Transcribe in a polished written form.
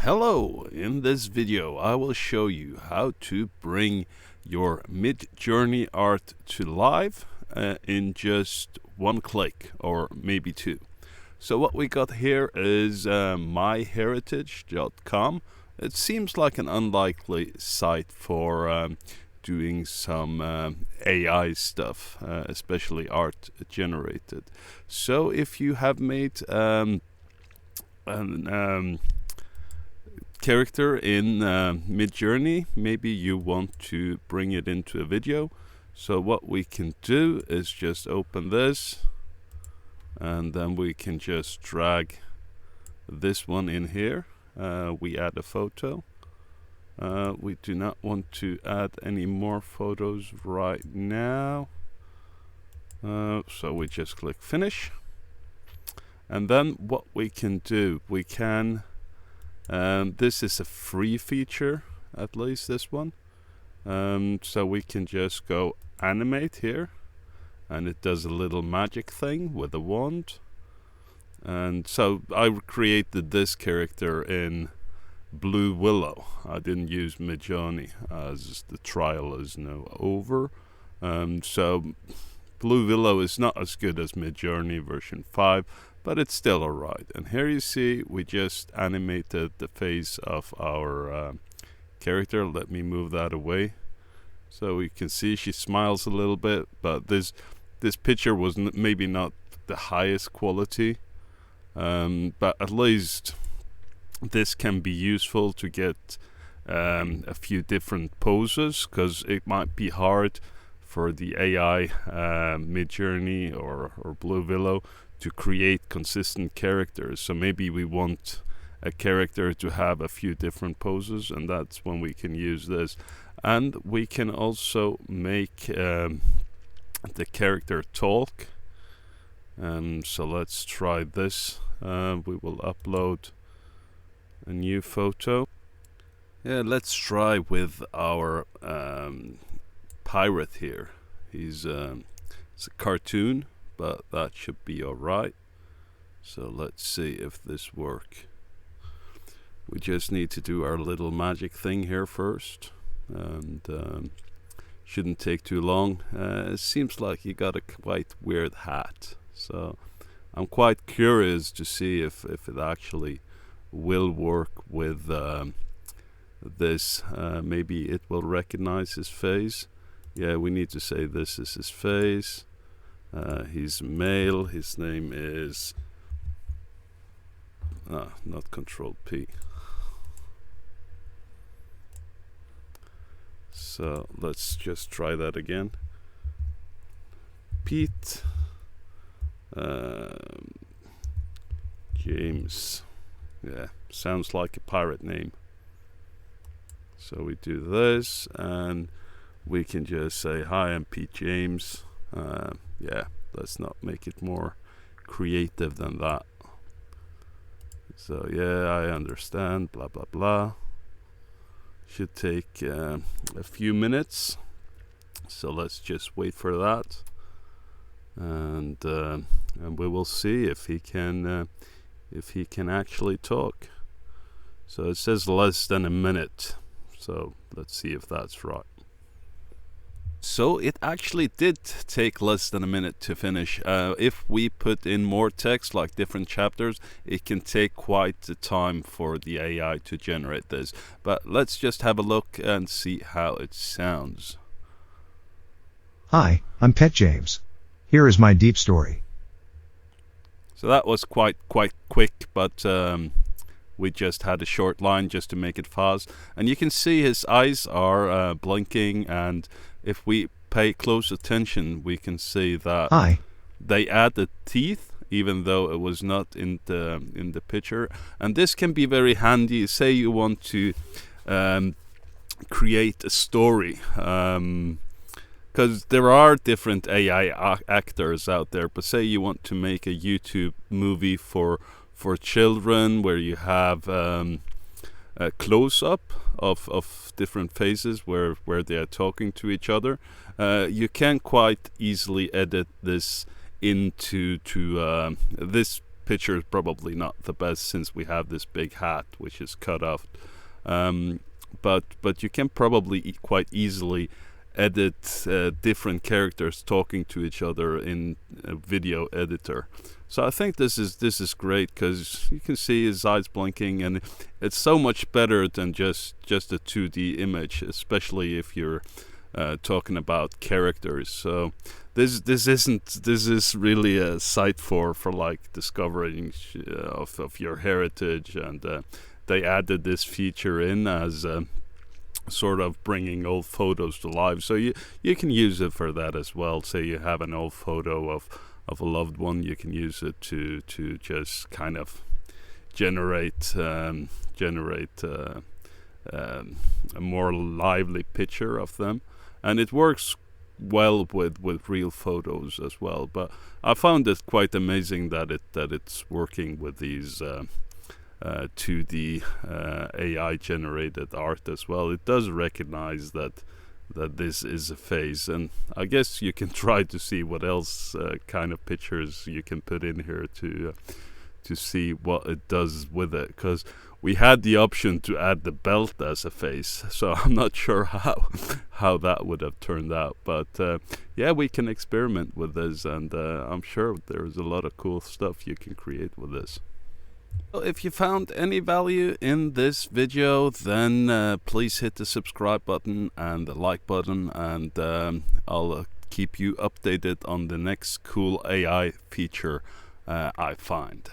Hello! In this video I will show you how to bring your Midjourny art to life in just one click or maybe two. So what we got here is myheritage.com. It seems like an unlikely site for doing some AI stuff, especially art generated. So if you have made an character in Midjourny, maybe you want to bring it into a video. So what we can do is just open this, and then we can just drag this one in here. We add a photo. We do not want to add any more photos right now, so we just click finish. And then what we can do, we can this is a free feature, at least this one. So we can just go animate here, and it does a little magic thing with a wand. And so I created this character in Blue Willow. I didn't use Midjourny as the trial is now over. So Blue Willow is not as good as Midjourny version 5, but it's still alright. And here you see we just animated the face of our character. Let me move that away. So we can see she smiles a little bit, but this picture was maybe not the highest quality, but at least this can be useful to get a few different poses, because it might be hard for the AI Midjourny or Blue Willow to create consistent characters. So maybe we want a character to have a few different poses, and that's when we can use this. And we can also make the character talk. So let's try this. We will upload a new photo. Yeah, let's try with our pirate here. It's a cartoon, but that should be alright. So let's see if this works. We just need to do our little magic thing here first, and shouldn't take too long. It seems like you got a quite weird hat, so I'm quite curious to see if it actually will work with this. Maybe it will recognize his face. Yeah, we need to say this is his face. He's male. His name is not Control P. So let's just try that again. Pete James. Yeah, sounds like a pirate name. So we do this, and we can just say, hi, I'm Pete James. Yeah, let's not make it more creative than that. So yeah, I understand, blah blah blah. Should take a few minutes, so let's just wait for that, and we will see if he can actually talk. So it says less than a minute, so let's see if that's right. So it actually did take less than a minute to finish. If we put in more text, like different chapters, it can take quite the time for the AI to generate this. But let's just have a look and see how it sounds. Hi, I'm Pet James. Here is my deep story. So that was quite quick, but we just had a short line just to make it fast. And you can see his eyes are blinking, and if we pay close attention, we can see that they added teeth, even though it was not in the picture. And this can be very handy. Say you want to create a story, because there are different AI actors out there. But say you want to make a YouTube movie for children, where you have a close-up of different faces where they are talking to each other. You can quite easily edit this into this picture is probably not the best since we have this big hat which is cut off. But you can probably quite easily edit different characters talking to each other in a video editor. So I think this is great because you can see his eyes blinking, and it's so much better than just a 2D image, especially if you're talking about characters. So this is really a site for like discovering of your heritage, and they added this feature in as sort of bringing old photos to life. So you can use it for that as well. Say you have an old photo of a loved one, you can use it to just kind of generate a more lively picture of them, and it works well with real photos as well. But I found it quite amazing that it's working with these 2D AI generated art as well. It does recognize that this is a face, and I guess you can try to see what else kind of pictures you can put in here to see what it does with it, because we had the option to add the belt as a face, so I'm not sure how that would have turned out. But yeah, we can experiment with this, and I'm sure there's a lot of cool stuff you can create with this. Well, if you found any value in this video, then please hit the subscribe button and the like button, and I'll keep you updated on the next cool AI feature I find.